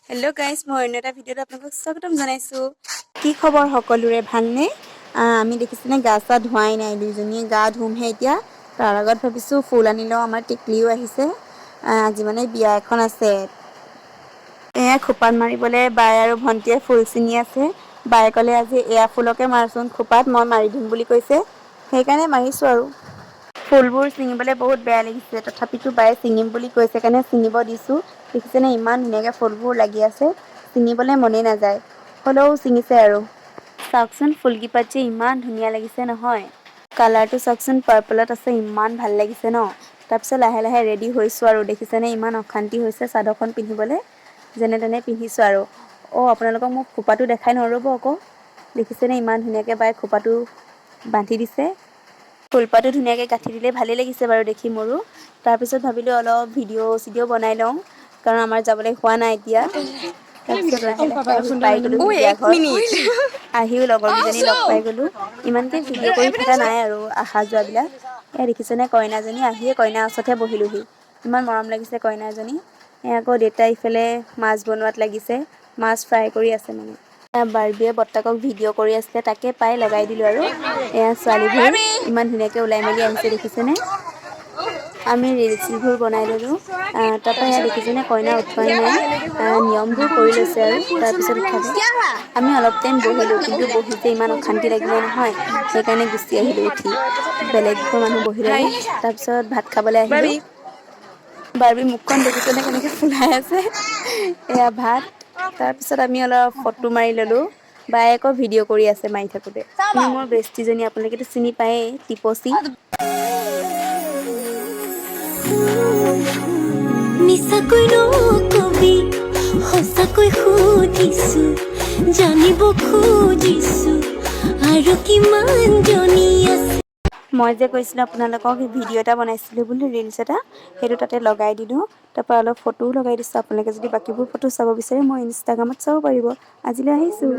Hello' guys, মই অন্য এটা ভিডিঅ'ত আপোনালোকক স্বাগতম জনাইছোঁ। কি খবৰ সকলোৰে, ভালনে? আমি দেখিছেনে গা চা ধোৱাই নাই, দুইজনীয়ে গা ধুমহে এতিয়া। তাৰ আগত ভাবিছোঁ ফুল আনি লওঁ, আমাৰ টিকলিও আহিছে। আজি মানে বিয়া এখন আছে। এয়া খোপাত মাৰিবলৈ বাই আৰু ভণ্টিয়ে ফুল ছিঙি আছে। বায়ে ক'লে আজি এয়া ফুলকে মাৰচোন খোপাত, মই মাৰি দিম বুলি কৈছে। সেইকাৰণে মাৰিছোঁ আৰু। ফুলবোৰ ছিঙিবলৈ বহুত বেয়া লাগিছে, তথাপিতো বায়ে ছিঙিম বুলি কৈছে কাৰণে ছিঙিব দিছোঁ। দেখিছেনে ইমান ধুনীয়াকৈ ফুলবোৰ লাগি আছে, ছিঙিবলৈ মনেই নাযায়, হ'লেও ছিঙিছে আৰু। চাওকচোন ফুলকেইপাত যে ইমান ধুনীয়া লাগিছে নহয়। কালাৰটো চাওকচোন পাৰ্পলত আছে, ইমান ভাল লাগিছে ন। তাৰপিছত লাহে লাহে ৰেডি হৈছোঁ আৰু, দেখিছেনে ইমান অশান্তি হৈছে চাদৰখন পিন্ধিবলৈ। যেনে তেনে পিন্ধিছোঁ আৰু। আপোনালোকক মোক খোপাটো দেখাই নৰ'ব আকৌ। দেখিছেনে ইমান ধুনীয়াকৈ বায়ে খোপাটো বান্ধি দিছে। ফুলপাতো ধুনীয়াকৈ গাঁঠি দিলে ভালেই লাগিছে বাৰু দেখি মোৰো। তাৰপিছত ভাবিলোঁ অলপ ভিডিঅ' বনাই লওঁ, কাৰণ আমাৰ যাবলৈ হোৱা নাই এতিয়া। তাৰপিছত লাহে লাহে আহি পাই গ'লো বিয়া ঘৰ। আহিও লগৰকেইজনী লগ পাই গ'লোঁ। ইমানকৈ ভিডিঅ' কৰি থকা নাই আৰু অহা যোৱাবিলাক। এয়া দেখিছেনে কইনাজনী আহিয়ে কইনাৰ ওচৰতহে বহিলোহি। ইমান মৰম লাগিছে কইনাজনী। আকৌ দেউতা ইফালে মাছ বনোৱাত লাগিছে, মাছ ফ্ৰাই কৰি আছে মানে। বাৰ্বিয়ে বৰ্তাকক ভিডিঅ' কৰি আছিলে, তাকে পাই লগাই দিলোঁ আৰু। এয়া ছোৱালীবোৰ ইমান ধুনীয়াকৈ ওলাই মেলি আহিছে দেখিছেনে। আমি ৰিলচবোৰ বনাই ল'লোঁ। তাৰপৰা এয়া দেখিছেনে কইনা উঠোৱাই নাই, নিয়মবোৰ কৰি লৈছে আৰু তাৰপিছত উঠাব। আমি অলপ টাইম বহিলোঁ, কিন্তু বহি যে ইমান অশান্তি লাগিলে নহয়, সেইকাৰণে গুচি আহিলোঁ উঠি। বেলেগ ঘৰ মানুহ বহি ল'লে, তাৰপিছত ভাত খাবলৈ আহিলোঁ। বাৰ্বি মুখখন দেখিছেনে কেনেকৈ ফুলাই আছে। এয়া ভাত, তাৰপিছত আমি অলপ ফটো মাৰি ল'লোঁ। বায়ে আকৌ ভিডিঅ' কৰি আছে মাৰি থাকোঁতে। মোৰ বেষ্টিজনী আপোনালোকেতো চিনি পায়েই, টিপচী। মিছাকৈ নকবি, সঁচাকৈ সুধিছোঁ, জানিব খুজিছোঁ আৰু কিমান জনী আছে। মই যে কৈছিলোঁ আপোনালোকক ভিডিঅ' এটা বনাইছিলোঁ বুলি, ৰিলচ এটা, সেইটো তাতে লগাই দিলোঁ। তাৰপৰা অলপ ফটোও লগাই দিছোঁ। আপোনালোকে যদি বাকীবোৰ ফটো চাব বিচাৰে মই ইনষ্টাগ্ৰামত চাব পাৰিব। আজিলৈ আহিছোঁ।